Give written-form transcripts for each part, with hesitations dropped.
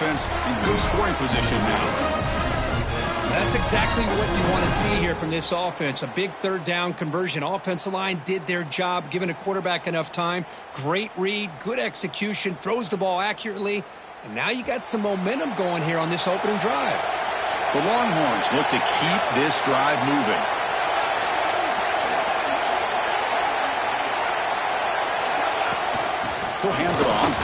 offense in good scoring position now. That's exactly what you want to see here from this offense. A big third down conversion. Offensive line did their job, giving a quarterback enough time. Great read, good execution, throws the ball accurately. And now you got some momentum going here on this opening drive. The Longhorns look to keep this drive moving. He'll hand it off.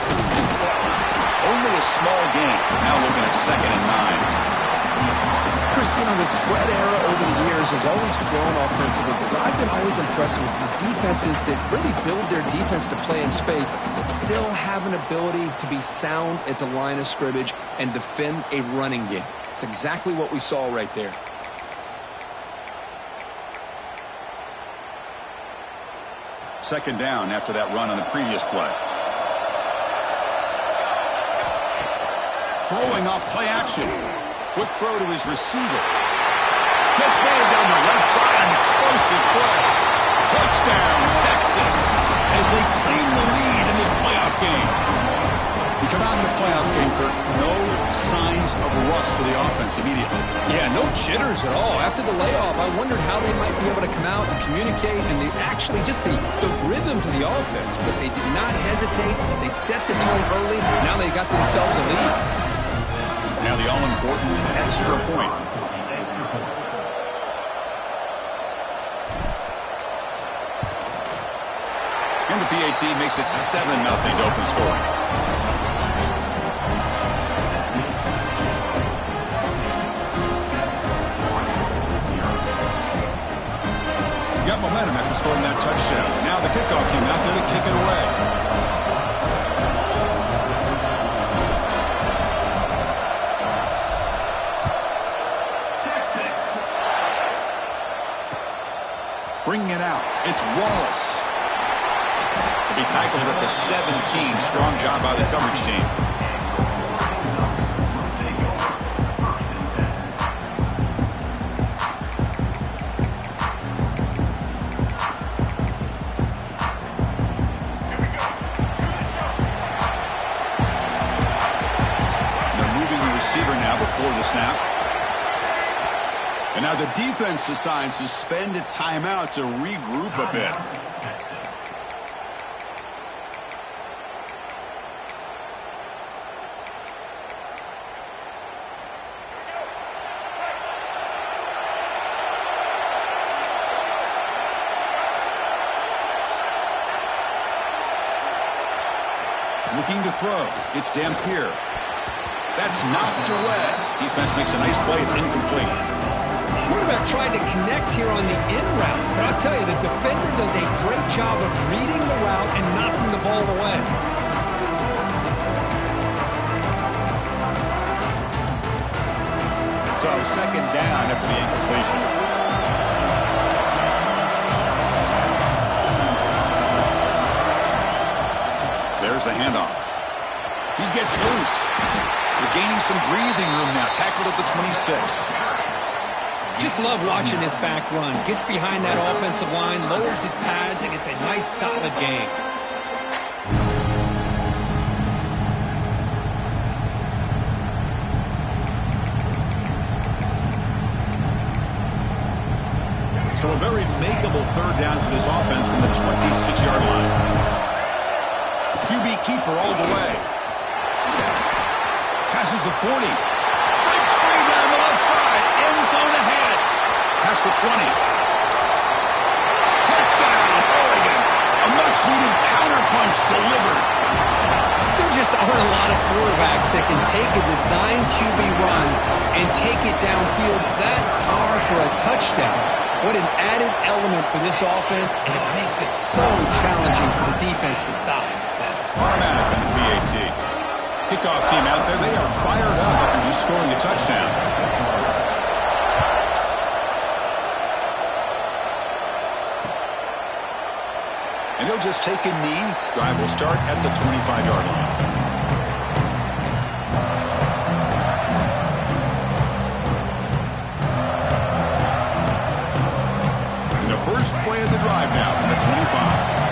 Only a small gain. Now looking at 2nd and 9. Chris, the spread era over the years has always grown offensively, but I've been always impressed with the defenses that really build their defense to play in space, but still have an ability to be sound at the line of scrimmage and defend a running game. It's exactly what we saw right there. Second down after that run on the previous play. Throwing off play action. Quick throw to his receiver. Catch made down the left side. An explosive play. Touchdown, Texas, as they claim the lead in this playoff game. We come out in the playoff game, Kirk. No signs of rust for the offense immediately. Yeah, no jitters at all. After the layoff, I wondered how they might be able to come out and communicate, and they actually just the rhythm to the offense. But they did not hesitate. They set the tone early. Now they got themselves a lead. Now the all-important extra point. And the PAT makes it 7-0 to open scoring. Got momentum after scoring that touchdown. Now the kickoff team out there to kick it away. Bringing it out, it's Wallace. He'll be tackled at the 17. Strong job by the coverage team. They're moving the receiver now before the snap. And now the defense decides to spend a timeout to regroup a bit. Looking to throw. It's Dampier. That's knocked away. Defense makes a nice play. It's incomplete. Quarterback tried to connect here on the in route, but I'll tell you, the defender does a great job of reading the route and knocking the ball away. So 2nd down after the incompletion. There's the handoff. He gets loose. They're gaining some breathing room now. Tackled at the 26. Just love watching this back run. Gets behind that offensive line, lowers his pads, and gets a nice, solid gain. So a very makeable third down for this offense from the 26-yard line. QB keeper all the way. Passes the 40. Breaks free down the left side. End zone ahead. Past the 20. Touchdown, Oregon. A much-needed counterpunch delivered. There just aren't a lot of quarterbacks that can take a design QB run and take it downfield that far for a touchdown. What an added element for this offense, and it makes it so challenging for the defense to stop. Automatic on the PAT. Kickoff team out there, they are fired up after just scoring a touchdown. And he'll just take a knee. Drive will start at the 25-yard line. And the first play of the drive now from the 25.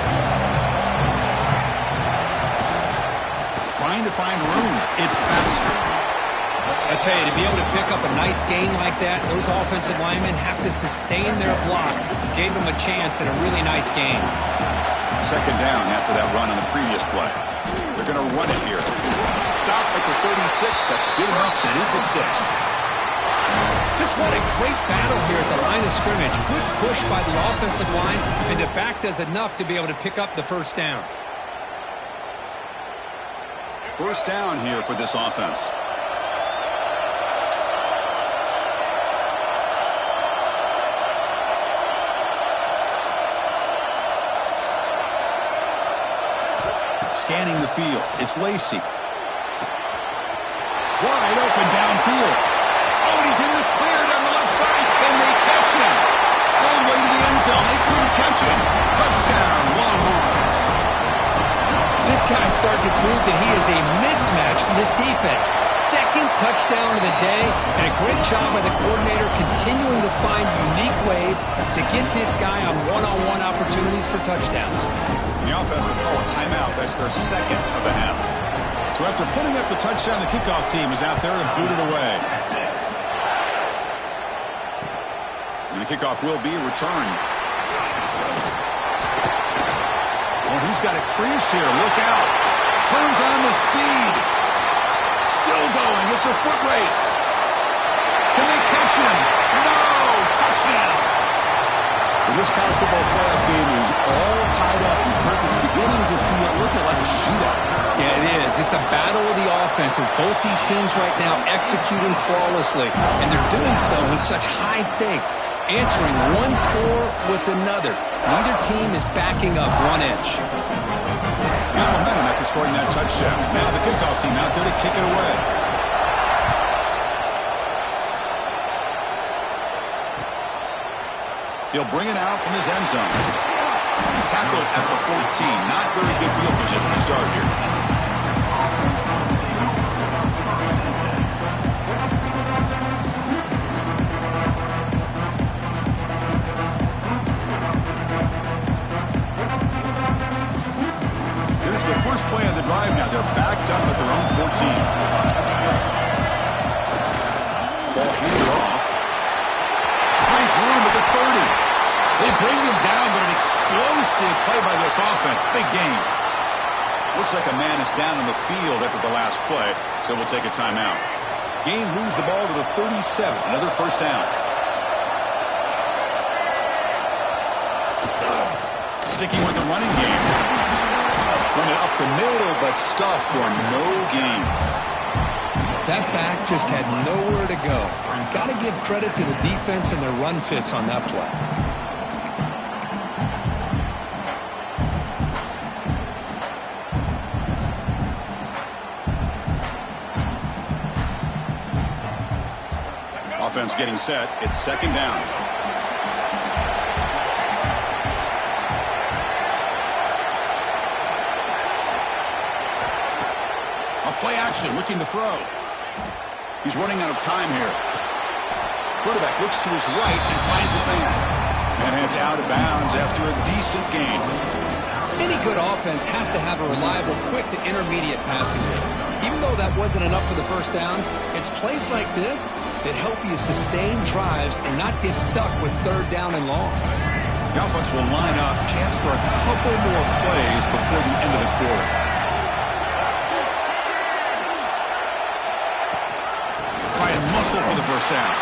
Trying to find room. It's Baxter. I tell you, to be able to pick up a nice gain like that, those offensive linemen have to sustain their blocks. Gave them a chance at a really nice game. Second down after that run on the previous play. They're going to run it here. Stop at the 36. That's good enough to leave the sticks. Just what a great battle here at the line of scrimmage. Good push by the offensive line, and the back does enough to be able to pick up the first down. First down here for this offense. Scanning the field. It's Lacy. Wide open downfield. Oh, he's in the clear down the left side. Can they catch him? All the way to the end zone. They couldn't catch him. Touchdown, Longhorns. This guy's starting to prove that he is a mismatch for this defense. Second touchdown of the day, and a great job by the coordinator continuing to find unique ways to get this guy on one-on-one opportunities for touchdowns. The offense will call a timeout. That's their second of the half. So after putting up the touchdown, the kickoff team is out there to boot it away. And the kickoff will be returned. Oh, he's got a crease here. Look out. Turns on the speed. Still going. It's a foot race. Can they catch him? No. Touchdown. Well, this college football playoff game is all tied up, and Kirk, it's beginning to feel a little bit like a shootout. Yeah, it is. It's a battle of the offenses. Both these teams right now executing flawlessly, and they're doing so with such high stakes, answering one score with another. Neither team is backing up one inch. Now momentum after scoring that touchdown. Now the kickoff team out there to kick it away. He'll bring it out from his end zone. Tackled at the 14. Not very good field position to start here. Here's the first play of the drive now. They're backed up at their own 14. Ball handed off. Finds room at the 30. They bring him down, but an explosive play by this offense. Big game. Looks like a man is down on the field after the last play, so we'll take a timeout. Game moves the ball to the 37. Another first down. Sticking with the running game. Run it up the middle, but stuffed for no gain. That back just had nowhere to go. Got to give credit to the defense and their run fits on that play. Offense getting set. It's second down. A play action, looking to throw. He's running out of time here. Quarterback looks to his right and finds his man. And heads out of bounds after a decent gain. Any good offense has to have a reliable, quick to intermediate passing game. Even though that wasn't enough for the first down, it's plays like this that help you sustain drives and not get stuck with third down and long. The offense will line up. Chance for a couple more plays before the end of the quarter. Try and muscle for the first down.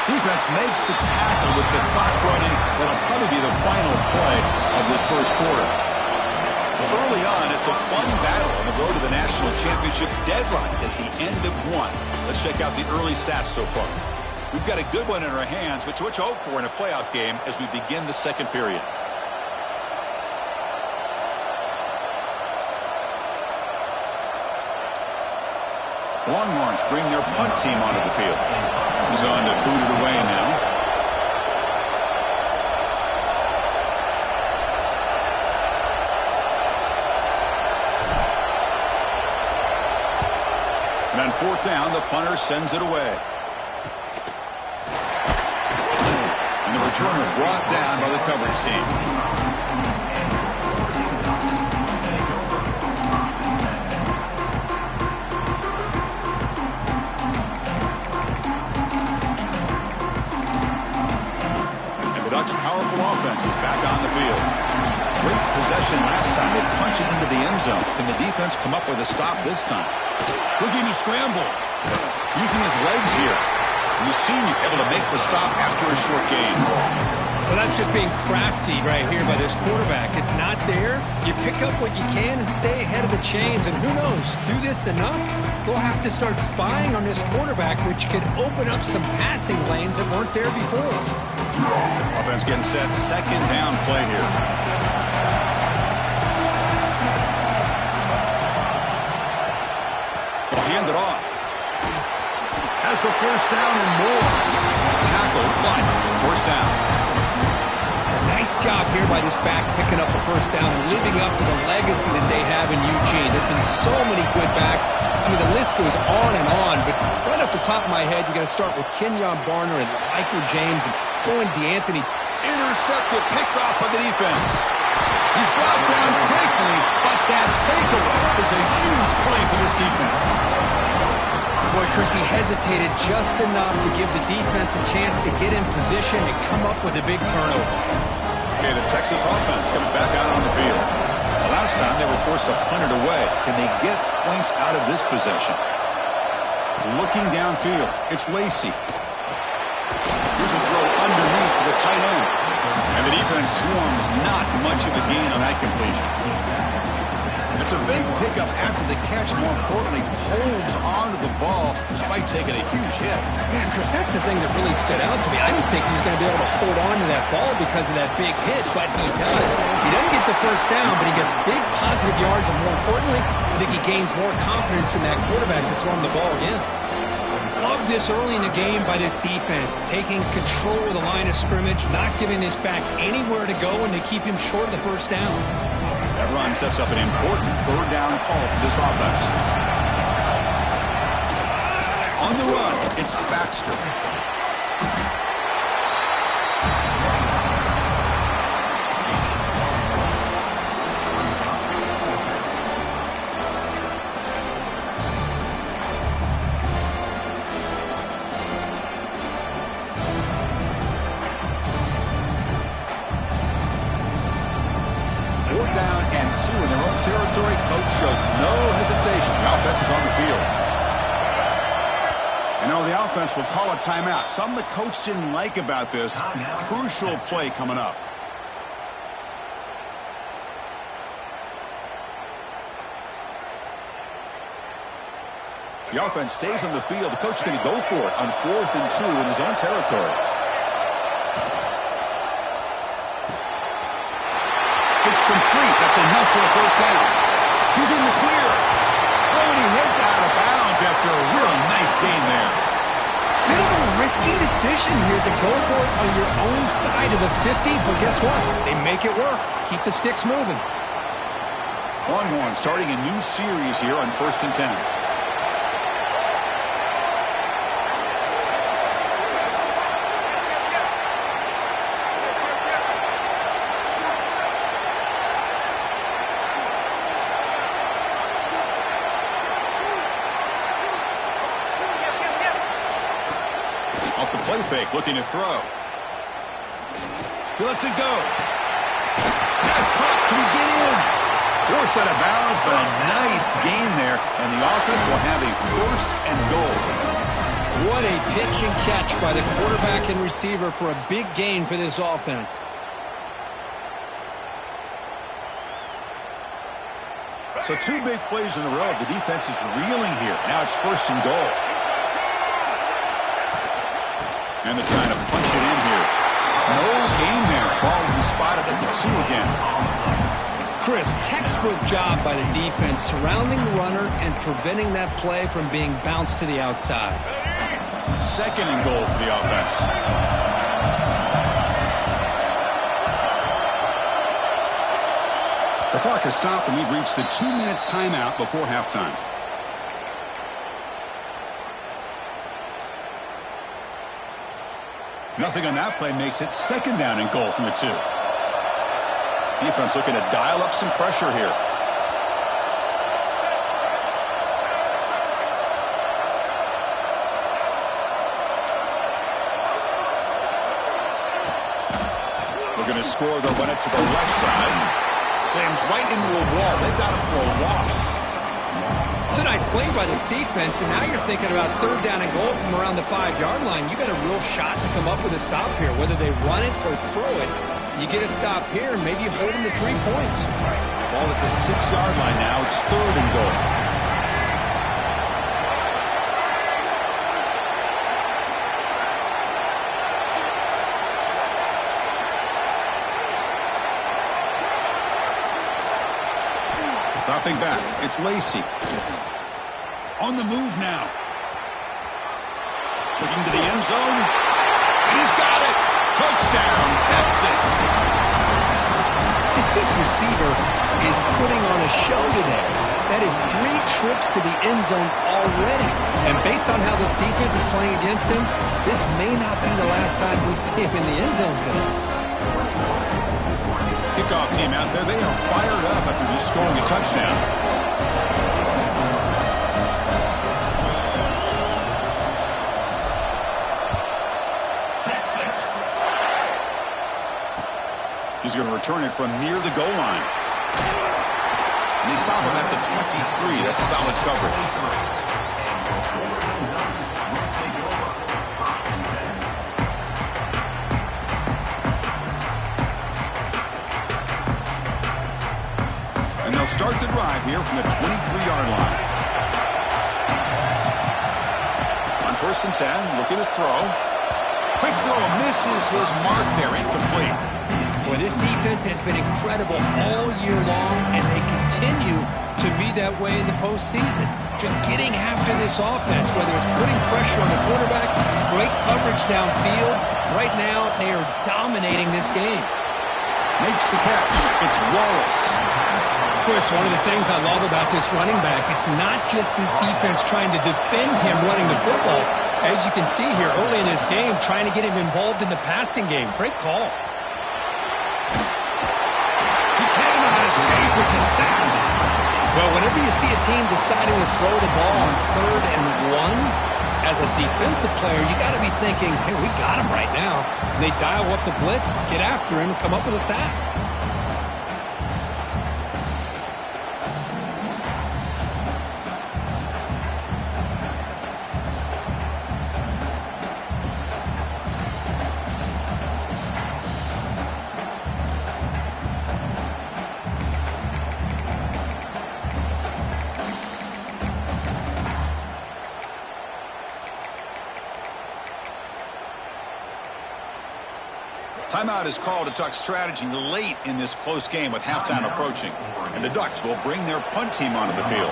Defense makes the tackle with the clock running. That'll probably be the final play of this first quarter. Early on, it's a fun battle on the road to the national championship, deadlocked at the end of one. Let's check out the early stats so far. We've got a good one in our hands, but what to hope for in a playoff game as we begin the second period. Longhorns bring their punt team onto the field. He's on to boot it away now. And on fourth down, the punter sends it away. And the returner brought down by the coverage team. field. Great possession last time. They punched it into the end zone. Can the defense come up with a stop this time? Looking to scramble. Using his legs here. The senior able to make the stop after a short gain. Well, that's just being crafty right here by this quarterback. It's not there. You pick up what you can and stay ahead of the chains. And who knows, do this enough, they'll have to start spying on this quarterback, which could open up some passing lanes that weren't there before. Offense getting set. Second down play here. Will hand it off. Has the first down and more. Tackled, but first down. Nice job here by this back picking up a first down and living up to the legacy that they have in Eugene. There have been so many good backs. I mean, the list goes on, but right off the top of my head, you got to start with Kenyon Barner and Michael James and throw in DeAnthony. Intercepted, picked off by the defense. He's brought down quickly, but that takeaway is a huge play for this defense. Boy, Chris, he hesitated just enough to give the defense a chance to get in position and come up with a big turnover. Okay, the Texas offense comes back out on the field. The last time they were forced to punt it away. Can they get points out of this possession? Looking downfield, it's Lacey. Here's a throw underneath to the tight end. And the defense swarms, not much of a gain on that completion. It's a big pickup after the catch. More importantly, holds on to the ball despite taking a huge hit. Yeah, Chris, that's the thing that really stood out to me. I didn't think he was going to be able to hold on to that ball because of that big hit, but he does. He doesn't get the first down, but he gets big positive yards, and more importantly, I think he gains more confidence in that quarterback to throw him the ball again. Love this early in the game by this defense, taking control of the line of scrimmage, not giving this back anywhere to go, and they keep him short of the first down. That run sets up an important third down call for this offense. On the run, it's Baxter. Territory, coach shows no hesitation. The offense is on the field. And now the offense will call a timeout. Something the coach didn't like about this. Crucial play coming up. The offense stays on the field. The coach is going to go for it on 4th and 2 in his own territory. It's complete. That's enough for a first down. He's in the clear. Oh, and he heads out of bounds after a real nice gain there. Bit of a risky decision here to go for it on your own side of the 50, but guess what? They make it work. Keep the sticks moving. Longhorn starting a new series here on 1st and 10. Fake, looking to throw. He lets it go. Pass caught. Can he get in? Forced out of bounds, but a nice gain there, and the offense will have a 1st and goal. What a pitch and catch by the quarterback and receiver for a big gain for this offense. So 2 big plays in a row. The defense is reeling here. Now it's 1st and goal. And they're trying to punch it in here. No gain there. Ball will be spotted at the 2 again. Chris, textbook job by the defense surrounding the runner and preventing that play from being bounced to the outside. 2nd and goal for the offense. The clock has stopped, and we've reached the 2-minute timeout before halftime. Nothing on that play makes it 2nd down and goal from the 2. Defense looking to dial up some pressure here. We're going to score. They'll run it to the left side. Sends right into a wall. They've got him for a loss. It's a nice play by this defense, and now you're thinking about third down and goal from around the 5-yard line. You got a real shot to come up with a stop here, whether they run it or throw it. You get a stop here, and maybe you hold them to 3 points. Ball at the 6-yard line now. It's third and goal. Dropping back, it's Lacey. On the move now. Looking to the end zone. And he's got it. Touchdown, Texas. This receiver is putting on a show today. That is 3 trips to the end zone already. And based on how this defense is playing against him, this may not be the last time we see him in the end zone today. Kickoff team out there, they are fired up after just scoring a touchdown. He's going to return it from near the goal line. And they stop him at the 23. That's solid coverage. And they'll start the drive here from the 23-yard line. On 1st and 10, looking to throw. Quick throw, misses his mark there, incomplete. Boy, this defense has been incredible all year long, and they continue to be that way in the postseason. Just getting after this offense, whether it's putting pressure on the quarterback, great coverage downfield. Right now, they are dominating this game. Makes the catch. It's Wallace. Chris, one of the things I love about this running back, it's not just this defense trying to defend him running the football. As you can see here early in this game, trying to get him involved in the passing game. Great call. Escape, which is sad. Well, whenever you see a team deciding to throw the ball on 3rd and 1, as a defensive player, you got to be thinking, hey, we got him right now. And they dial up the blitz, get after him, and come up with a sack. Timeout is called to talk strategy late in this close game with halftime approaching. And the Ducks will bring their punt team onto the field.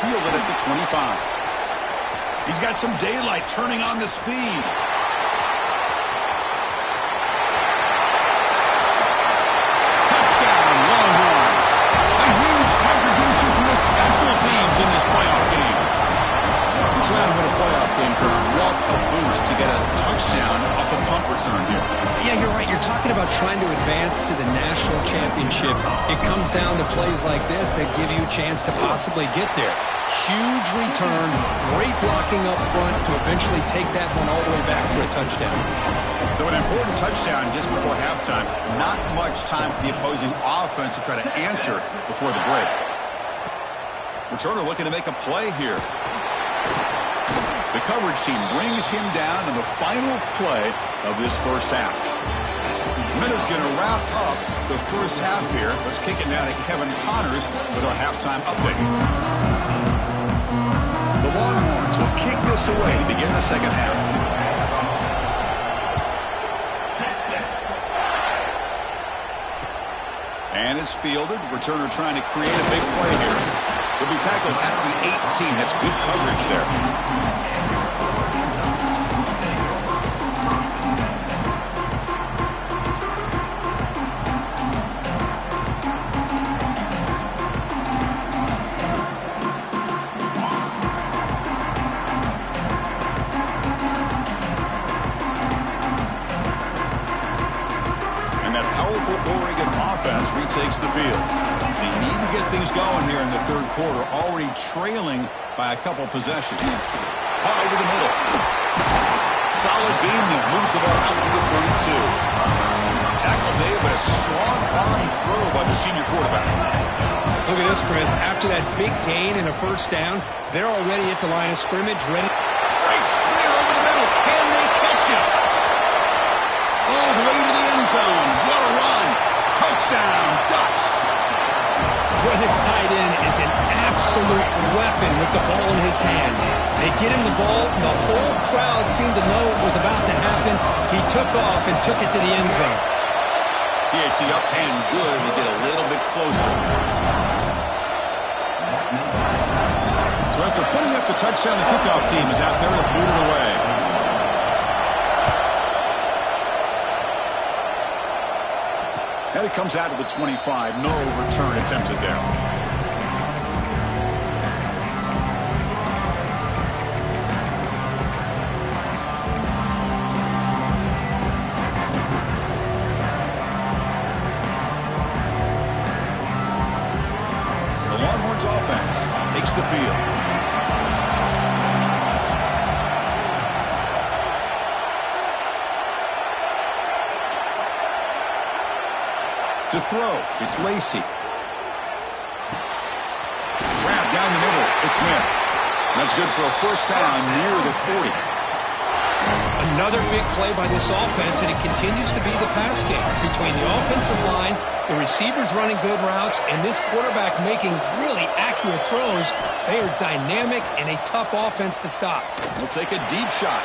Fielded at the 25. He's got some daylight turning on the speed. Touchdown, Longhorns. A huge contribution from the special teams in this playoff game. Trying to win a playoff game could what a boost to get a touchdown off a punt return here. Yeah, you're right. You're talking about trying to advance to the national championship. It comes down to plays like this that give you a chance to possibly get there. Huge return, great blocking up front to eventually take that one all the way back for a touchdown. So an important touchdown just before halftime. Not much time for the opposing offense to try to answer before the break. Returner looking to make a play here. The coverage team brings him down in the final play of this first half. Minutes going to wrap up the first half here. Let's kick it now to Kevin Connors with our halftime update. The Longhorns will kick this away to begin the second half. And it's fielded. Returner trying to create a big play here. Will be tackled at the 18. That's good coverage there. Retakes the field. They need to get things going here in the third quarter, already trailing by a couple possessions. Caught over the middle. Solid gain. He moves the ball out to the 32. Tackle made, but a strong arm throw by the senior quarterback. Look at this, Chris. After that big gain and a first down, they're already at the line of scrimmage, ready. Breaks clear over the middle. Can they catch him? All the way to the end zone. What a run. Touchdown, Ducks. Boy, this tight end is an absolute weapon with the ball in his hands. They get him the ball, and the whole crowd seemed to know what was about to happen. He took off and took it to the end zone. PAT up and good. They get a little bit closer. So after putting up the touchdown, the kickoff team is out there to boot it away. And it comes out to the 25. No return attempted there. The Longhorns offense takes the field. To throw, it's Lacey. Grab down the middle, it's Smith. That's good for a first down near the 40. Another big play by this offense, and it continues to be the pass game between the offensive line, the receivers running good routes, and this quarterback making really accurate throws. They are dynamic and a tough offense to stop. He'll take a deep shot.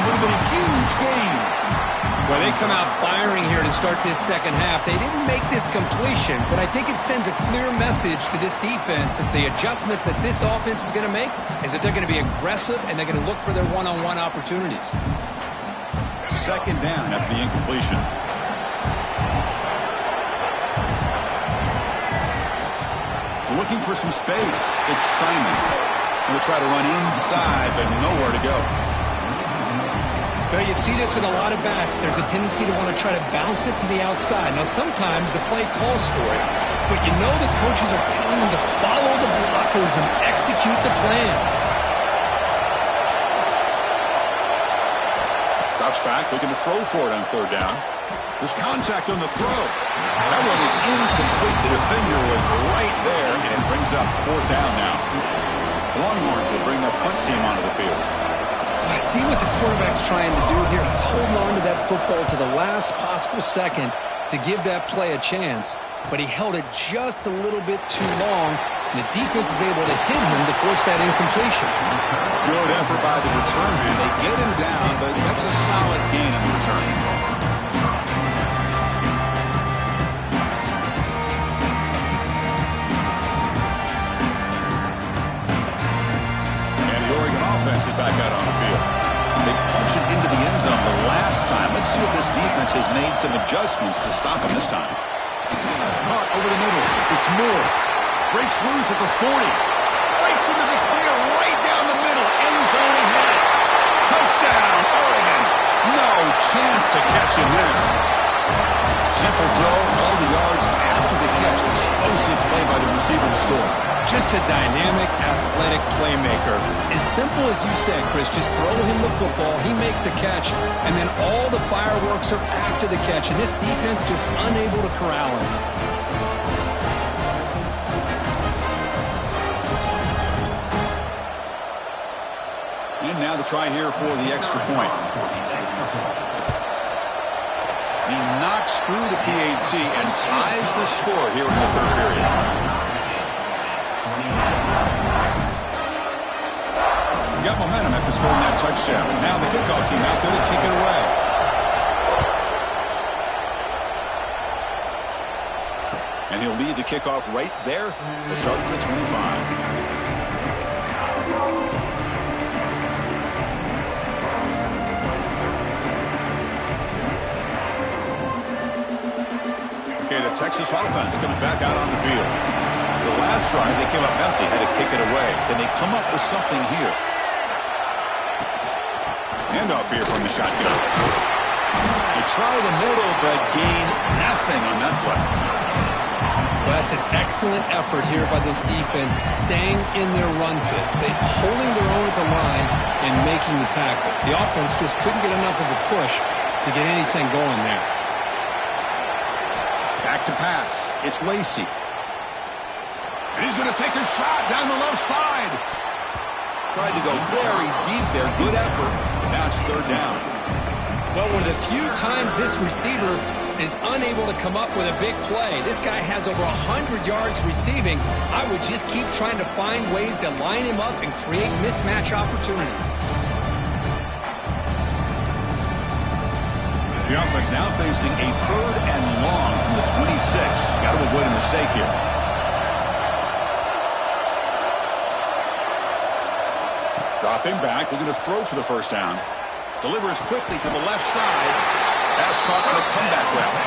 Would have been a huge game. Well, they come out firing here to start this second half. They didn't make this completion, but I think it sends a clear message to this defense that the adjustments that this offense is going to make is that they're going to be aggressive and they're going to look for their one-on-one opportunities. Second down after the incompletion. Looking for some space. It's Simon. He'll try to run inside, but nowhere to go. Well, you see this with a lot of backs. There's a tendency to want to try to bounce it to the outside. Now, sometimes the play calls for it, but you know the coaches are telling them to follow the blockers and execute the plan. Drops back, looking to throw for it on third down. There's contact on the throw. That one is incomplete. The defender was right there, and it brings up fourth down now. Longhorns will bring the punt team onto the field. I see what the quarterback's trying to do here. He's holding on to that football to the last possible second to give that play a chance, but he held it just a little bit too long, and the defense is able to hit him to force that incompletion. Good effort by the return man. They get him down, but that's a solid gain in return. Offense is back out on the field. They punch it into the end zone the last time. Let's see if this defense has made some adjustments to stop him this time. Caught over the middle. It's Moore. Breaks loose at the 40. Breaks into the clear right down the middle. End zone ahead. Touchdown, Oregon. No chance to catch him there. Simple throw, all the yards after the catch. Explosive play by the receiver to score. Just a dynamic, athletic playmaker. As simple as you said, Chris, just throw him the football, he makes a catch, and then all the fireworks are after the catch, and this defense just unable to corral him. And now the try here for the extra point. He knocks through the PAT and ties the score here in the third period. Got momentum after scoring that touchdown. Now the kickoff team out there to kick it away. And he'll lead the kickoff right there to start at the 25. Okay, the Texas offense comes back out on the field. The last drive, they came up empty, had to kick it away. Then they come up with something here. Handoff here from the shotgun. They try the middle, but gain nothing on that play. Well, that's an excellent effort here by this defense, staying in their run fits. They're holding their own at the line and making the tackle. The offense just couldn't get enough of a push to get anything going there. Back to pass. It's Lacey. And he's going to take a shot down the left side. Tried to go very deep there. Good effort. Now it's third down. Well, one of the few times this receiver is unable to come up with a big play. This guy has over 100 yards receiving. I would just keep trying to find ways to line him up and create mismatch opportunities. The offense now facing a third and long from the 26. Got to avoid a mistake here. Dropping back, looking to throw for the first down. Delivers quickly to the left side. Pass caught on a comeback route.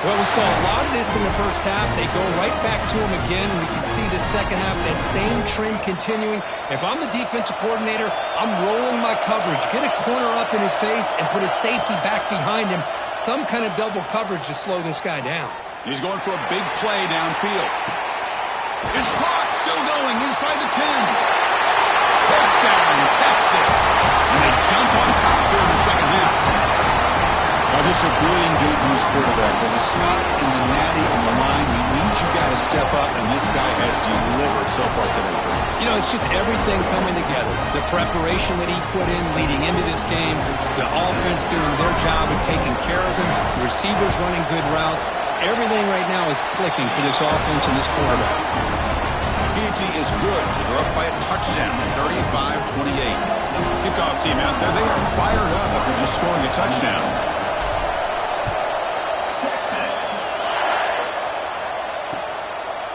Well, we saw a lot of this in the first half. They go right back to him again. We can see the second half, that same trend continuing. If I'm the defensive coordinator, I'm rolling my coverage. Get a corner up in his face and put a safety back behind him. Some kind of double coverage to slow this guy down. He's going for a big play downfield. It's caught, still going inside the 10. Touchdown, Texas. And they jump on top here in the second half. Now, just a brilliant game from this quarterback. With a spot in the Natty on the line, he means you got to step up, and this guy has delivered so far today. You know, it's just everything coming together. The preparation that he put in leading into this game, the offense doing their job of taking care of him, the receivers running good routes. Everything right now is clicking for this offense and this quarterback. Is good, so they're up by a touchdown, 35-28. Kickoff team out there, they are fired up after just scoring a touchdown.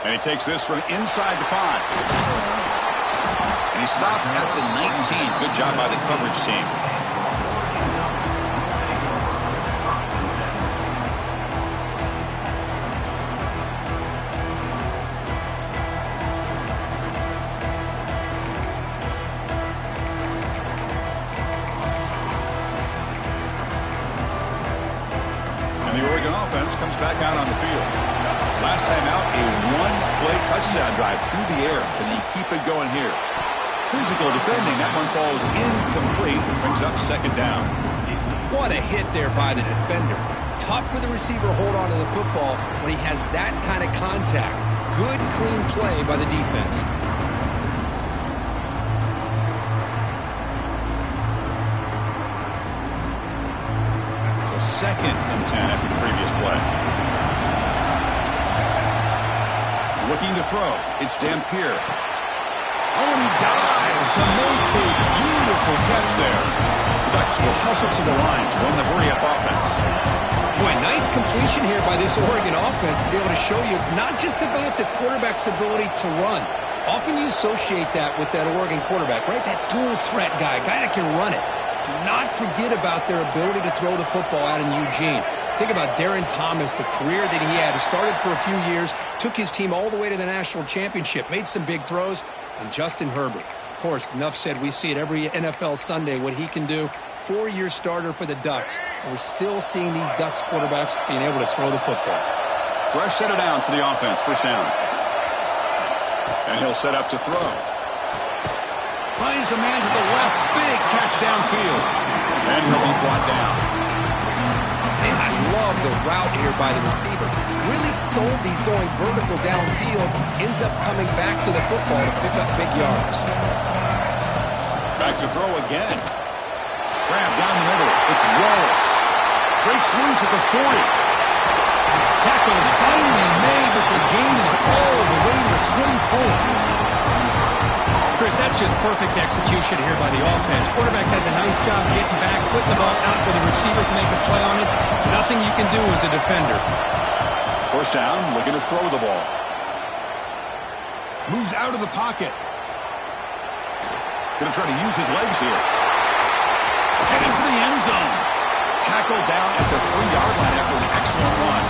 And he takes this from inside the 5. And he stopped at the 19. Good job by the coverage team. Comes back out on the field. Last time out, a one-play touchdown drive through the air. Can he keep it going here? Physical defending. That one falls incomplete. Brings up second down. What a hit there by the defender. Tough for the receiver to hold on to the football when he has that kind of contact. Good, clean play by the defense. Second and 10 after the previous play. Looking to throw. It's Dampier. Oh, and he dives to make a beautiful catch there. The Ducks will hustle to the line to run the hurry-up offense. Boy, nice completion here by this Oregon offense to be able to show you it's not just about the quarterback's ability to run. Often you associate that with that Oregon quarterback, right? That dual threat guy that can run it. Do not forget about their ability to throw the football out in Eugene. Think about Darren Thomas, the career that he had. He started for a few years, took his team all the way to the national championship, made some big throws, and Justin Herbert. Of course, enough said, we see it every NFL Sunday, what he can do. 4-year starter for the Ducks. And we're still seeing these Ducks quarterbacks being able to throw the football. Fresh set of downs for the offense, first down. And he'll set up to throw. Finds a man to the left. Big catch downfield. And he'll be brought down. Man, I love the route here by the receiver. Really sold these going vertical downfield. Ends up coming back to the football to pick up big yards. Back to throw again. Grab down the middle. It's Wallace. Breaks loose at the 40. Tackle is finally made, but the gain is all the way to the 24. Chris, that's just perfect execution here by the offense. Quarterback does a nice job getting back, putting the ball out where the receiver can make a play on it. Nothing you can do as a defender. First down, looking to throw the ball. Moves out of the pocket. Going to try to use his legs here. Heading for the end zone. Tackled down at the 3-yard line after an excellent run.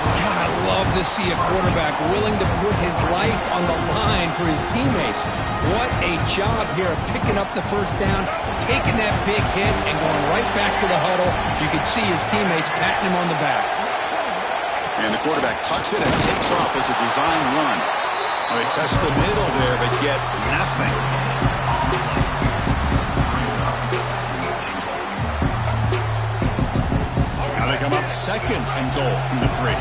God, I love to see a quarterback willing to put his life on the line for his teammates. What a job here of picking up the first down, taking that big hit, and going right back to the huddle. You can see his teammates patting him on the back. And the quarterback tucks it and takes off as a design run. Well, they test the middle there, but get nothing. Now they come up second and goal from the 3.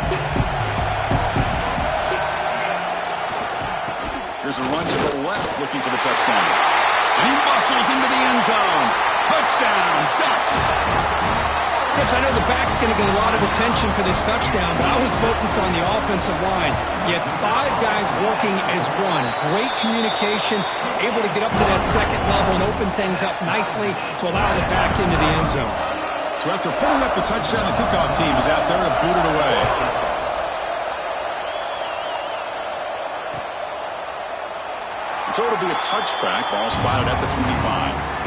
Here's a run to the left, looking for the touchdown. And he muscles into the end zone. Touchdown, Ducks. Yes, I know the back's going to get a lot of attention for this touchdown, but I was focused on the offensive line. You had 5 guys working as one. Great communication, able to get up to that second level and open things up nicely to allow the back into the end zone. So after putting up a touchdown, the kickoff team is out there to boot it away. And so it'll be a touchback. Ball spotted at the 25.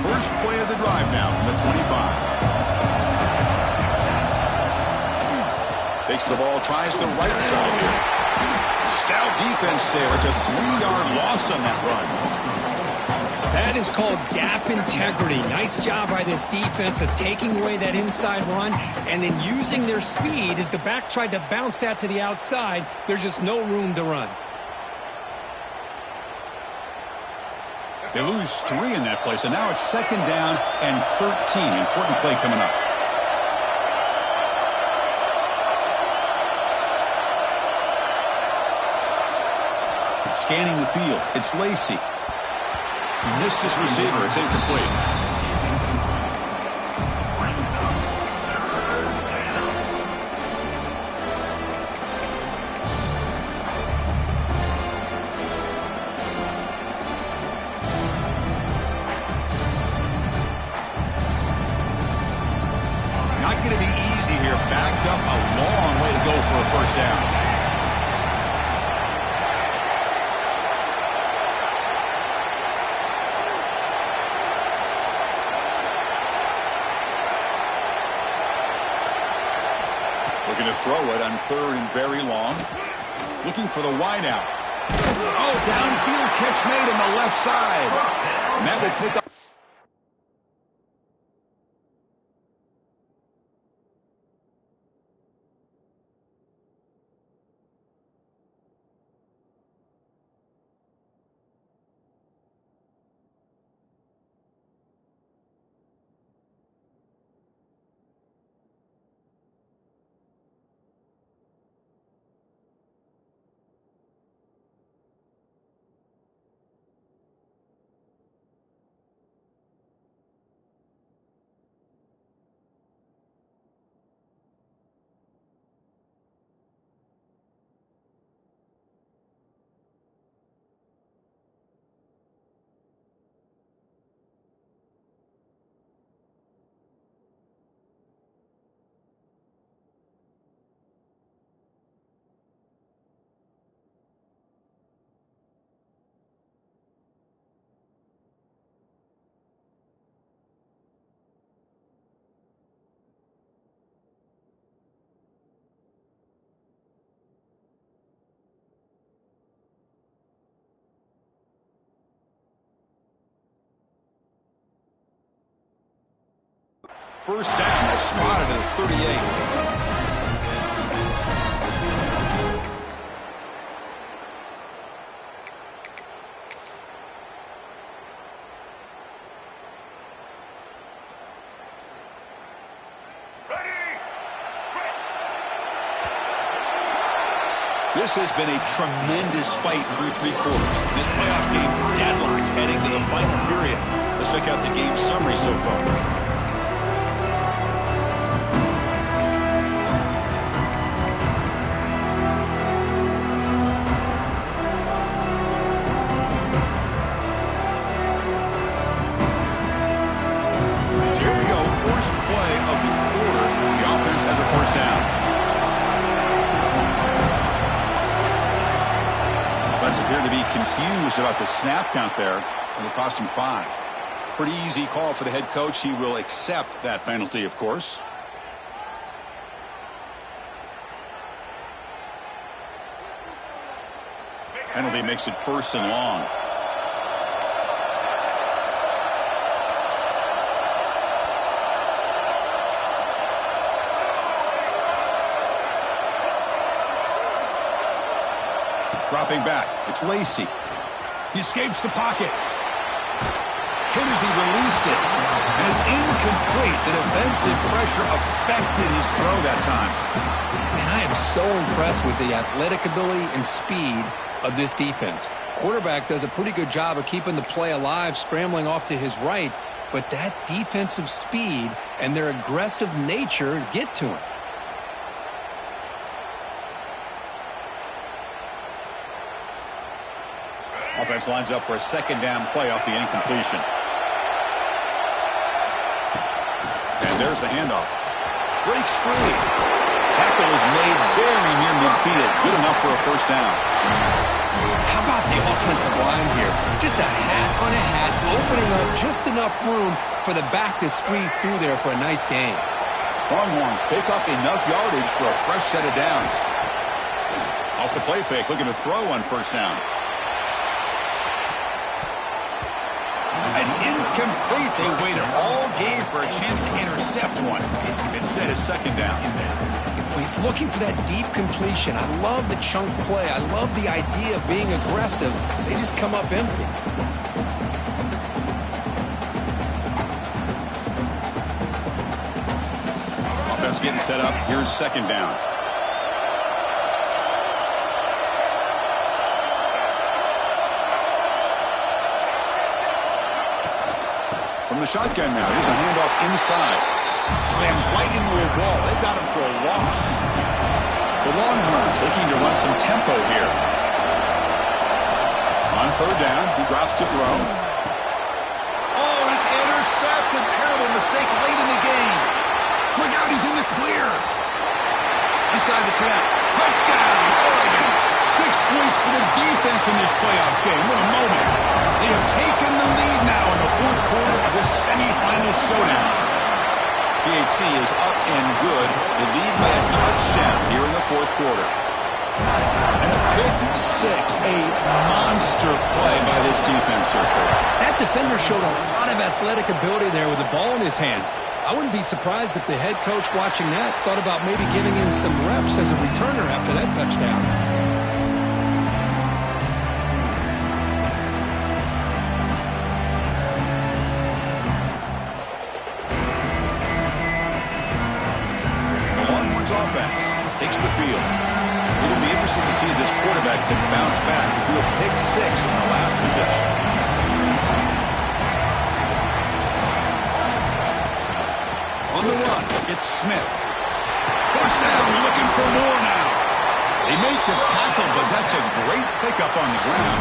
First play of the drive now from the 25. Takes the ball, tries the right side here. Stout defense there. It's a 3-yard loss on that run. That is called gap integrity. Nice job by this defense of taking away that inside run and then using their speed as the back tried to bounce that to the outside. There's just no room to run. They lose 3 in that play, so now it's second down and 13. Important play coming up. Scanning the field, it's Lacey. Missed his receiver, it's incomplete. Going to be easy here. Backed up a long way to go for a first down. Looking to throw it on 3rd and very long. Looking for the wide out. Oh, downfield catch made on the left side. And that will pick up. First down is spotted at 38. This has been a tremendous fight through 3 quarters. This playoff game deadlocked heading to the final period. Let's check out the game summary so far. Appeared to be confused about the snap count there. It will cost him 5. Pretty easy call for the head coach. He will accept that penalty, of course. Penalty makes it 1st and long. Dropping back. It's Lacey. He escapes the pocket. Hit as he released it. And it's incomplete. The defensive pressure affected his throw that time. And I am so impressed with the athletic ability and speed of this defense. Quarterback does a pretty good job of keeping the play alive, scrambling off to his right, but that defensive speed and their aggressive nature get to him. Offense lines up for a 2nd down play off the incompletion. And there's the handoff. Breaks free. Tackle is made very near midfield. Good enough for a 1st down. How about the offensive line here? Just a hat on a hat, opening up just enough room for the back to squeeze through there for a nice gain. Longhorns pick up enough yardage for a fresh set of downs. Off the play fake, looking to throw on 1st down. It's incomplete. They waited all game for a chance to intercept one. Instead, it's 2nd down. He's looking for that deep completion. I love the chunk play. I love the idea of being aggressive. They just come up empty. Offense getting set up. Here's 2nd down. From the shotgun now, here's a handoff inside. Slams right into a wall. They've got him for a loss. The Longhorns looking to run some tempo here. On 3rd down, he drops to throw. Oh, and it's intercepted. Terrible mistake late in the game. Look out, he's in the clear. Inside the 10. Touchdown, Oregon. 6 points for the defense in this playoff game. What a moment. They have taken the lead now in the 4th quarter of this semifinal showdown. PHC is up and good. They lead by a touchdown here in the 4th quarter. And a pick 6, a monster play by this defense here. That defender showed a lot of athletic ability there with the ball in his hands. I wouldn't be surprised if the head coach watching that thought about maybe giving him some reps as a returner after that touchdown. Offense takes the field. It'll be interesting to see if this quarterback can bounce back to do a pick 6 in the last possession. On the run, it's Smith. 1st down, looking for more now. They make the tackle, but that's a great pickup on the ground.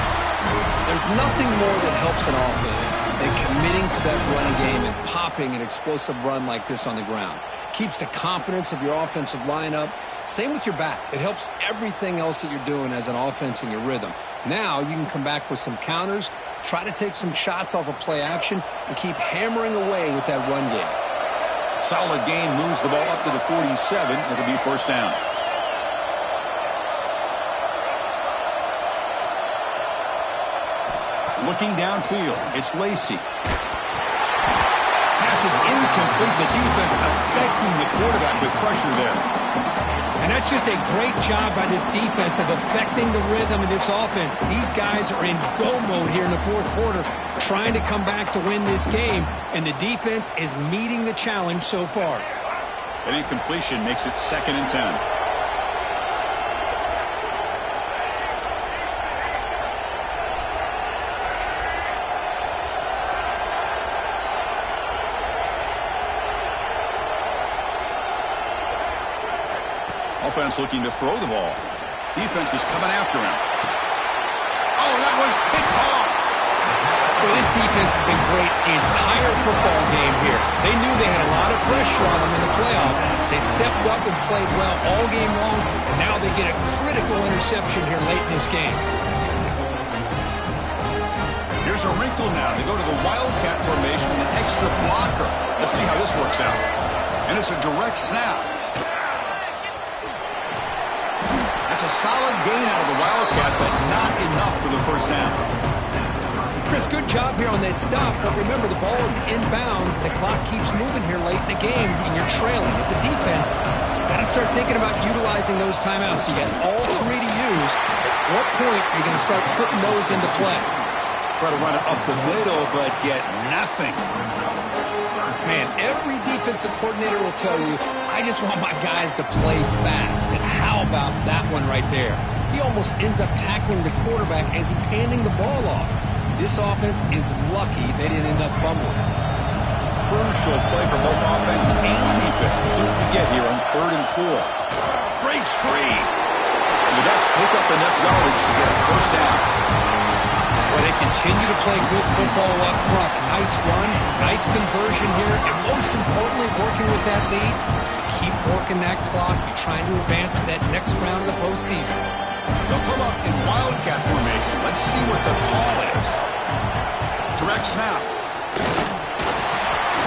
There's nothing more that helps an offense than committing to that running game and popping an explosive run like this on the ground. Keeps the confidence of your offensive lineup. Same with your back. It helps everything else that you're doing as an offense in your rhythm. Now you can come back with some counters, try to take some shots off of play action, and keep hammering away with that run game. Solid gain, moves the ball up to the 47. It'll be 1st down. Looking downfield, it's Lacey. Pass is incomplete. The defense affecting the quarterback with pressure there. And that's just a great job by this defense of affecting the rhythm of this offense. These guys are in go mode here in the 4th quarter, trying to come back to win this game, and the defense is meeting the challenge so far. An incompletion makes it 2nd and 10. Offense looking to throw the ball. Defense is coming after him. Oh, that one's picked off. Well, this defense has been great the entire football game here. They knew they had a lot of pressure on them in the playoffs. They stepped up and played well all game long, and now they get a critical interception here late in this game. Here's a wrinkle now. They go to the Wildcat formation with an extra blocker. Let's see how this works out. And it's a direct snap. That's It's a solid gain out of the Wildcat, but not enough for the first down. Chris, good job here on that stop, but remember the ball is inbounds and the clock keeps moving here late in the game and you're trailing. As a defense, got to start thinking about utilizing those timeouts. You got all three to use. At what point are you going to start putting those into play? Try to run it up the middle, but get nothing. Man, every defensive coordinator will tell you, I just want my guys to play fast. And how about that one right there? He almost ends up tackling the quarterback as he's handing the ball off. This offense is lucky they didn't end up fumbling. Crucial play for both offense and defense. We'll see what we get here on 3rd and 4. Breaks free. And the Ducks pick up enough yardage to get a first down. Well, they continue to play good football up front. Nice run, nice conversion here, and most importantly, working with that lead, you keep working that clock. You're trying to advance to that next round of the postseason. They'll come up in Wildcat formation. Let's see what the call is. Direct snap.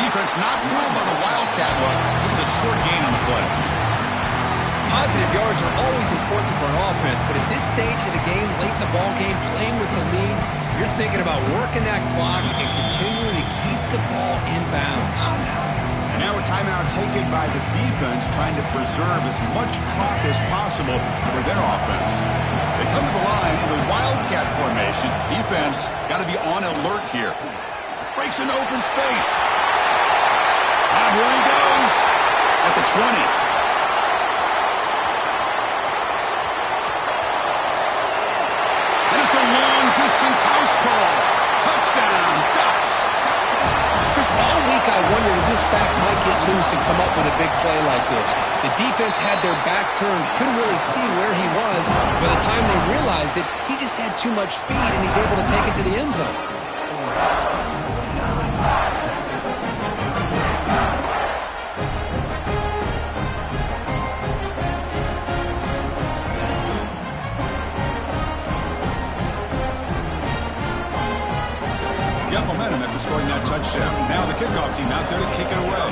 Defense not fooled by the Wildcat look. Just a short gain on the play. Positive yards are always important for an offense, but at this stage of the game, late in the ball game, playing with the lead, you're thinking about working that clock and continuing to keep the ball in bounds. And now a timeout taken by the defense, trying to preserve as much clock as possible for their offense. They come to the line in the Wildcat formation. Defense got to be on alert here. Breaks an open space. Now here he goes at the 20. It's a long-distance house call. Touchdown, Ducks. Chris, all week I wondered if this back might get loose and come up with a big play like this. The defense had their back turned, couldn't really see where he was. By the time they realized it, he just had too much speed, and he's able to take it to the end zone. Momentum after scoring that touchdown. Now the kickoff team out there to kick it away.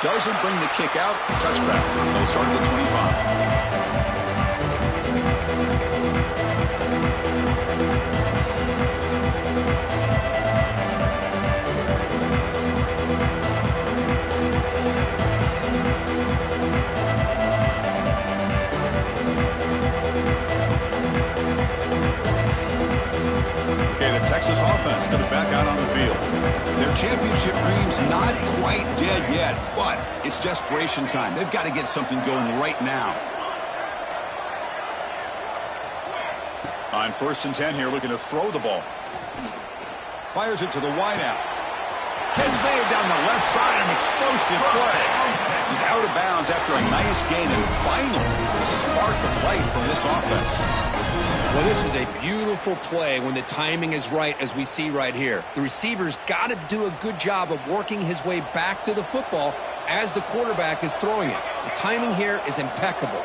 Doesn't bring the kick out. Touchback. They'll start at the 25. Texas offense comes back out on the field. Their championship dream's not quite dead yet, but it's desperation time. They've got to get something going right now. On 1st and 10 here, looking to throw the ball. Fires it to the wideout. Catch made down the left side, an explosive play. He's out of bounds after a nice gain, and finally, the spark of life from this offense. Well, this is a beautiful play when the timing is right, as we see right here. The receiver's got to do a good job of working his way back to the football as the quarterback is throwing it. The timing here is impeccable.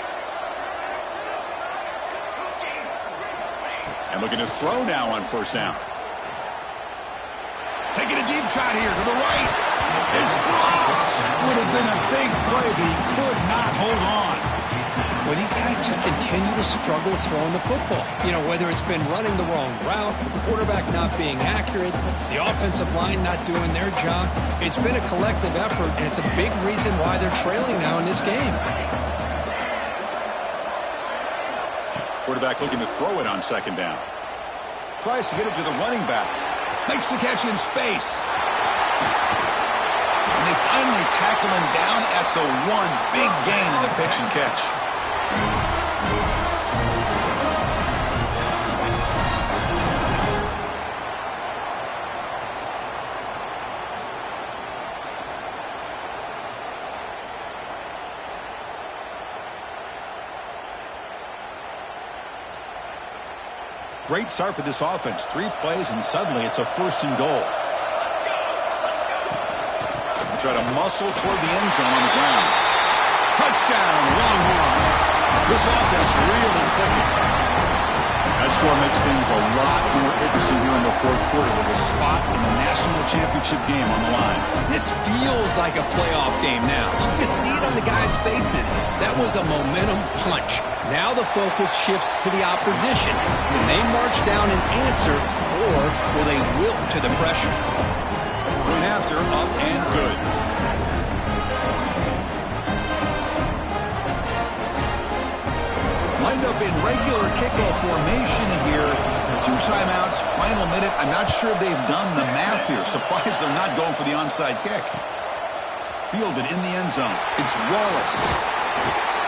And looking to throw now on 1st down. Taking a deep shot here to the right. It's dropped. Would have been a big play, but he could not hold on. Well, these guys just continue to struggle throwing the football. You know, whether it's been running the wrong route, the quarterback not being accurate, the offensive line not doing their job. It's been a collective effort, and it's a big reason why they're trailing now in this game. Quarterback looking to throw it on 2nd down. Tries to get it to the running back. Makes the catch in space. And they finally tackle him down at the 1. Big gain in the pitch and catch. Great start for this offense. 3 plays, and suddenly it's a 1st and goal. They try to muscle toward the end zone on the ground. Touchdown, Longhorns. This offense really clicking. That score makes things a lot more interesting here in the fourth quarter with a spot in the national championship game on the line. This feels like a playoff game now. You can see it on the guys' faces. That was a momentum punch. Now the focus shifts to the opposition. Can they march down and answer, or will they wilt to the pressure? Going after, up and good. Lined up in regular kickoff formation here. 2 timeouts, final minute. I'm not sure they've done the math here. Surprised they're not going for the onside kick. Fielded in the end zone. It's Wallace.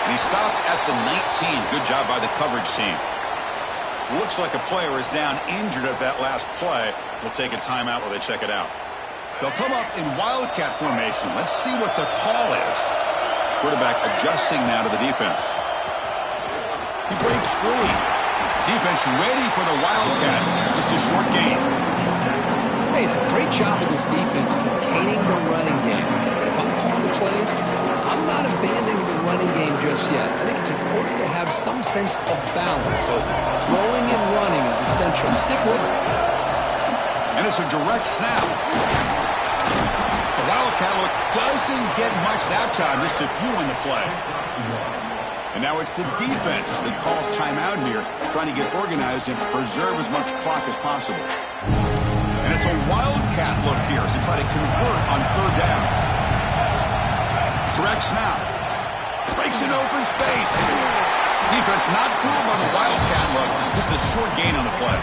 And he stopped at the 19. Good job by the coverage team. Looks like a player is down injured at that last play. We'll take a timeout while they check it out. They'll come up in Wildcat formation. Let's see what the call is. Quarterback adjusting now to the defense. He breaks free. Defense ready for the Wildcat. Just a short gain. Hey, it's a great job of this defense containing the running game. But if I'm calling the plays, I'm not abandoning the running game just yet. I think it's important to have some sense of balance. So throwing and running is essential. Stick with it. And it's a direct snap. The Wildcat look doesn't get much that time. Just a few in the play. And now it's the defense that calls timeout here, trying to get organized and preserve as much clock as possible. And it's a Wildcat look here as they try to convert on 3rd down. Direct snap. Breaks in open space. Defense not fooled by the Wildcat look. Just a short gain on the play.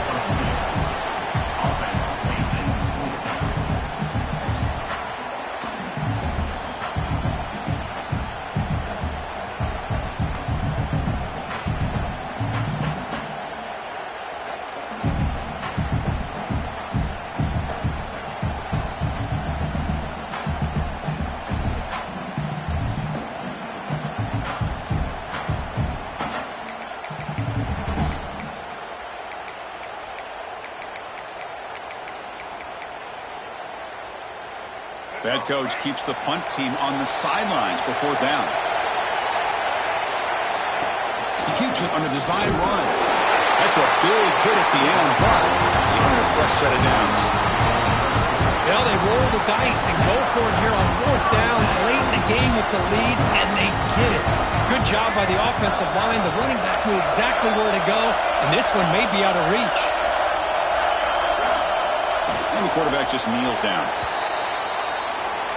The head coach keeps the punt team on the sidelines for 4th down. He keeps it on a design run. That's a big hit at the end, but they earn a fresh set of downs. Well, they roll the dice and go for it here on 4th down, late in the game with the lead, and they get it. Good job by the offensive line. The running back knew exactly where to go, and this one may be out of reach. And the quarterback just kneels down.